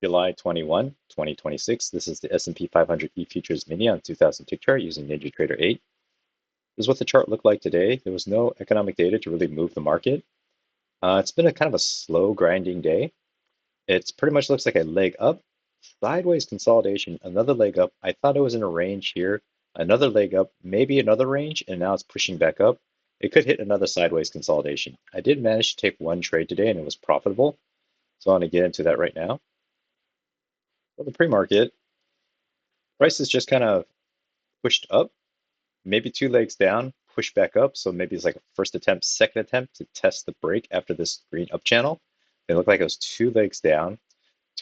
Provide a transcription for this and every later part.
July 21, 2026. This is the S&P 500 E-Futures Mini on 2000 tick chart using NinjaTrader 8. This is what the chart looked like today. There was no economic data to really move the market. It's been a kind of a slow grinding day. It's pretty much looks like a leg up, sideways consolidation, another leg up. I thought it was in a range here, another leg up, maybe another range, and now it's pushing back up. It could hit another sideways consolidation. I did manage to take one trade today and it was profitable. So I want to get into that right now. For the pre-market, price is just kind of pushed up, maybe two legs down, push back up. So maybe it's like a first attempt, second attempt to test the break after this green up channel. It looked like it was two legs down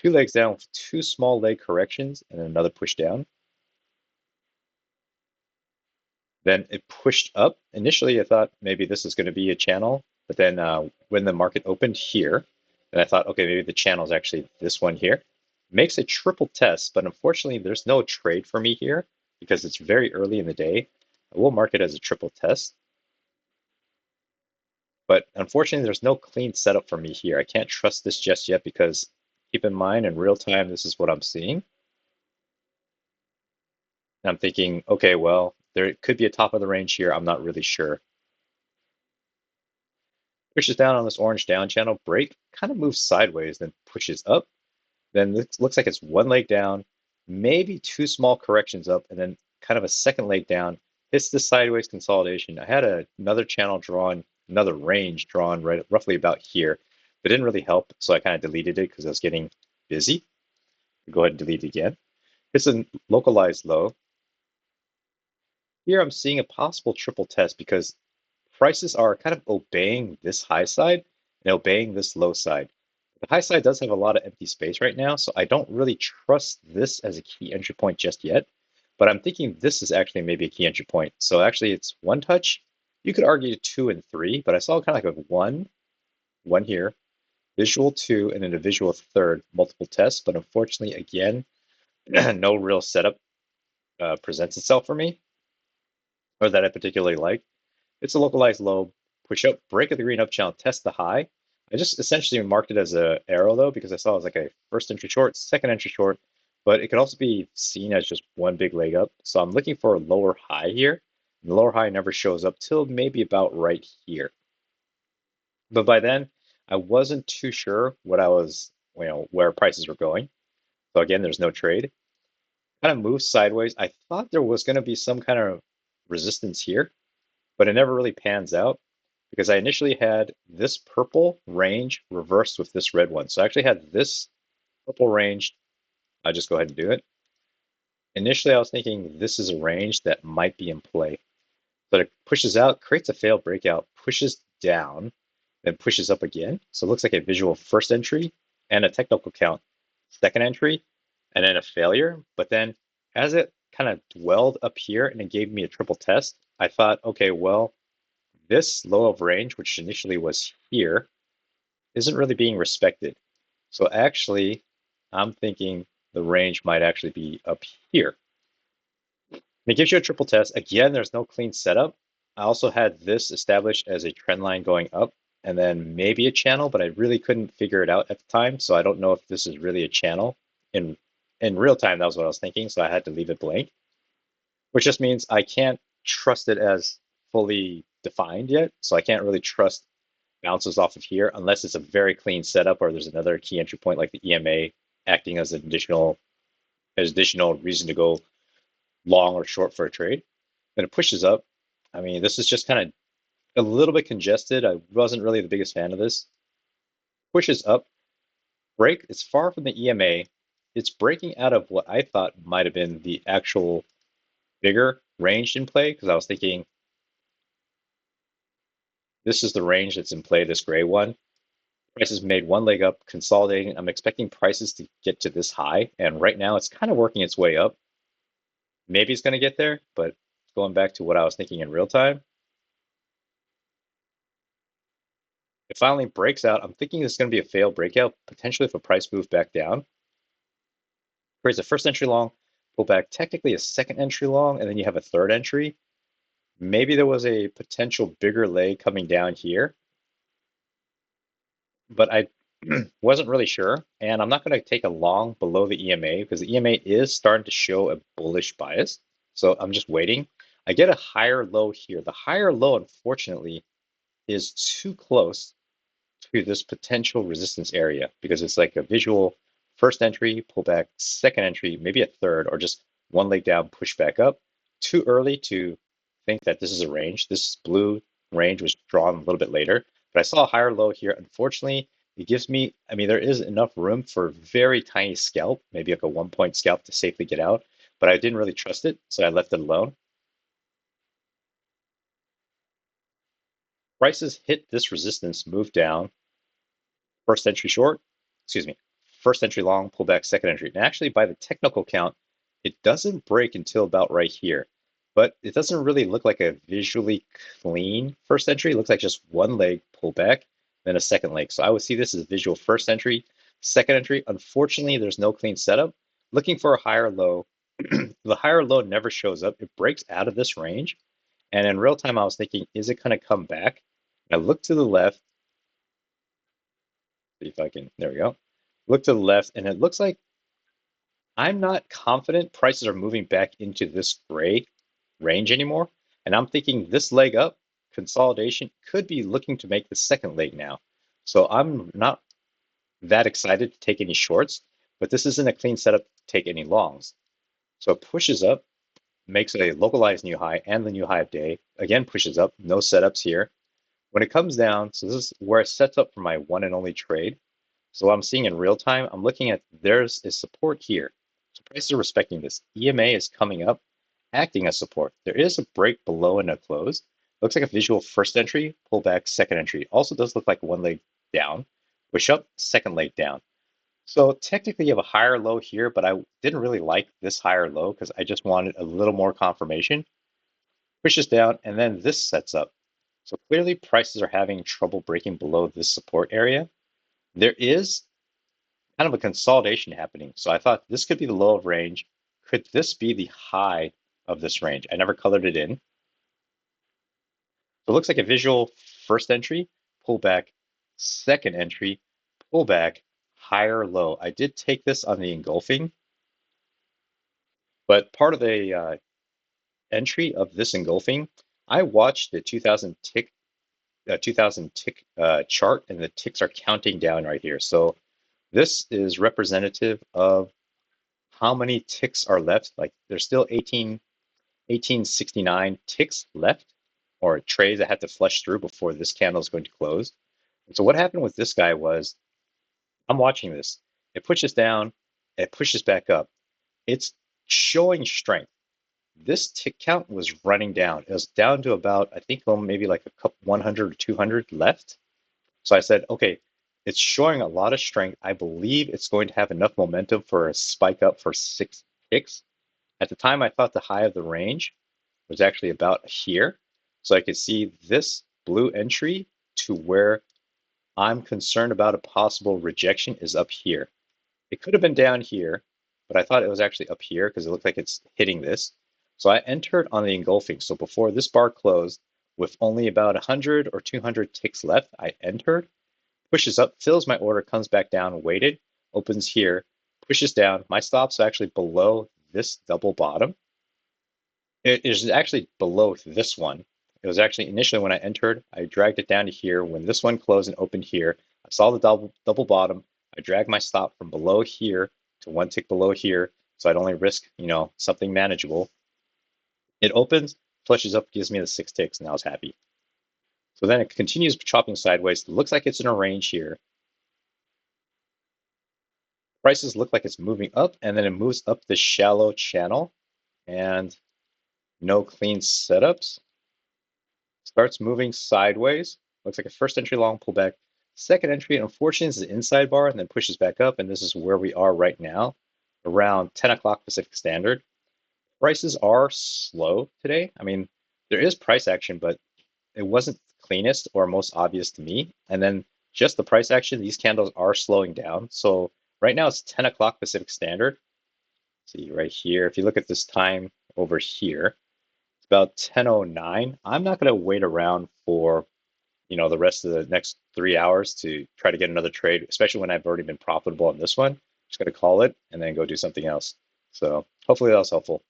with two small leg corrections and another push down. Then it pushed up. Initially, I thought maybe this is going to be a channel, but then when the market opened here, and I thought, okay, maybe the channel is actually this one here. Makes a triple test, but unfortunately, there's no trade for me here because it's very early in the day. I will mark it as a triple test. But unfortunately, there's no clean setup for me here. I can't trust this just yet because keep in mind, in real time, this is what I'm seeing. And I'm thinking, okay, well, there could be a top of the range here. I'm not really sure. Pushes down on this orange down channel, break, kind of moves sideways, then pushes up. Then it looks like it's one leg down, maybe two small corrections up, and then kind of a second leg down. Hits the sideways consolidation. I had another channel drawn, another range drawn right roughly about here, but it didn't really help, so I kind of deleted it because I was getting busy. Go ahead and delete it again. It's a localized low. Here I'm seeing a possible triple test because prices are kind of obeying this high side and obeying this low side. The high side does have a lot of empty space right now, so I don't really trust this as a key entry point just yet. But I'm thinking this is actually maybe a key entry point. So actually it's one touch. You could argue two and three, but I saw kind of like a one here, visual two, and then a visual third, multiple tests. But unfortunately, again, no real setup presents itself for me, or that I particularly like. It's a localized low, push up, break of the green up channel, test the high. I just essentially marked it as an arrow though, because I saw it was like a first entry short, second entry short, but it could also be seen as just one big leg up. So I'm looking for a lower high here. The lower high never shows up till maybe about right here. But by then, I wasn't too sure what I was, where prices were going. So again, there's no trade. Kind of moved sideways. I thought there was going to be some kind of resistance here, but it never really pans out because I initially had this purple range reversed with this red one. So I actually had this purple range. I'll just go ahead and do it. Initially, I was thinking this is a range that might be in play. But it pushes out, creates a failed breakout, pushes down, then pushes up again. So it looks like a visual first entry and a technical count second entry, and then a failure. But then as it kind of dwelled up here and it gave me a triple test, I thought, okay, well, this low of range, which initially was here, isn't really being respected. So actually, I'm thinking the range might actually be up here. And it gives you a triple test. Again, there's no clean setup. I also had this established as a trend line going up and then maybe a channel, but I really couldn't figure it out at the time. So I don't know if this is really a channel. In real time, that was what I was thinking. So I had to leave it blank, which just means I can't trust it as fully defined yet. So I can't really trust bounces off of here unless it's a very clean setup or there's another key entry point like the EMA acting as an additional reason to go long or short for a trade. Then it pushes up. I mean, this is just kind of a little bit congested. I wasn't really the biggest fan of this. Pushes up, break. It's far from the EMA. It's breaking out of what I thought might have been the actual bigger range in play because I was thinking this is the range that's in play, this gray one. Prices made one leg up, consolidating. I'm expecting prices to get to this high, and right now it's kind of working its way up. Maybe it's going to get there, but going back to what I was thinking in real time, it finally breaks out. I'm thinking it's going to be a failed breakout, potentially if a price moves back down. Creates a first entry long, pull back, technically a second entry long, and then you have a third entry. Maybe there was a potential bigger leg coming down here, but Wasn't really sure, and I'm not going to take a long below the EMA because the EMA is starting to show a bullish bias. So I'm just waiting. I get a higher low here. The higher low, unfortunately, is too close to this potential resistance area because it's like a visual first entry, pull back, second entry, maybe a third, or just one leg down, push back up. Too early to think that this is a range. This blue range was drawn a little bit later, but I saw a higher low here. Unfortunately, it gives me, I mean, there is enough room for very tiny scalp, maybe like a 1 point scalp to safely get out, but I didn't really trust it, so I left it alone. Prices hit this resistance, move down, first entry short, excuse me, first entry long, pull back, second entry. And actually, by the technical count, it doesn't break until about right here. But it doesn't really look like a visually clean first entry. It looks like just one leg pull back, then a second leg. So I would see this as visual first entry, second entry. Unfortunately, there's no clean setup. Looking for a higher low. The higher low never shows up. It breaks out of this range. And in real time, I was thinking, is it going to come back? I look to the left. See if I can, there we go. Look to the left, and it looks like I'm not confident prices are moving back into this gray range anymore. And I'm thinking this leg up, consolidation, could be looking to make the second leg now. So I'm not that excited to take any shorts, but this isn't a clean setup to take any longs. So it pushes up, makes a localized new high and the new high of day. Again, pushes up, no setups here. When it comes down, so this is where it sets up for my one and only trade. So what I'm seeing in real time, I'm looking at there's a support here. So prices are respecting this. EMA is coming up, acting as support. There is a break below and a close. Looks like a visual first entry, pull back, second entry. Also does look like one leg down, push up, second leg down. So technically you have a higher low here, but I didn't really like this higher low because I just wanted a little more confirmation. Pushes down, and then this sets up. So clearly prices are having trouble breaking below this support area. There is kind of a consolidation happening. So I thought this could be the low of range. Could this be the high of this range? I never colored it in. So it looks like a visual first entry, pull back, second entry, pull back, higher low. I did take this on the engulfing, but part of the entry of this engulfing, I watched the 2000 tick chart, and the ticks are counting down right here. So this is representative of how many ticks are left. Like there's still 1869 ticks left, or trays that had to flush through before this candle is going to close. And so what happened with this guy was, I'm watching this. It pushes down, it pushes back up. It's showing strength. This tick count was running down. It was down to about, I think, maybe like a couple 100 or 200 left. So I said, okay, it's showing a lot of strength. I believe it's going to have enough momentum for a spike up for 6 ticks. At the time, I thought the high of the range was actually about here. So I could see this blue entry to where I'm concerned about a possible rejection is up here. It could have been down here, but I thought it was actually up here because it looked like it's hitting this. So I entered on the engulfing. So before this bar closed, with only about 100 or 200 ticks left, I entered, pushes up, fills my order, comes back down, waited, opens here, pushes down. My stop's actually below this double bottom. It is actually below this one. It was actually initially when I entered, I dragged it down to here. When this one closed and opened here, I saw the double bottom. I dragged my stop from below here to one tick below here, so I'd only risk, something manageable. It opens, flushes up, gives me the 6 ticks, and I was happy. So then it continues chopping sideways. It looks like it's in a range here. Prices look like it's moving up, and then it moves up this shallow channel, and no clean setups. Starts moving sideways. Looks like a first entry long pullback. Second entry, unfortunately, is the inside bar and then pushes back up. And this is where we are right now, around 10 o'clock Pacific Standard. Prices are slow today. I mean, there is price action, but it wasn't cleanest or most obvious to me. And then just the price action, these candles are slowing down. So right now it's 10 o'clock Pacific Standard. See right here, if you look at this time over here, about 10:09. I'm not going to wait around for the rest of the next 3 hours to try to get another trade, especially when I've already been profitable on this one. Just gonna call it and then go do something else. So hopefully that was helpful.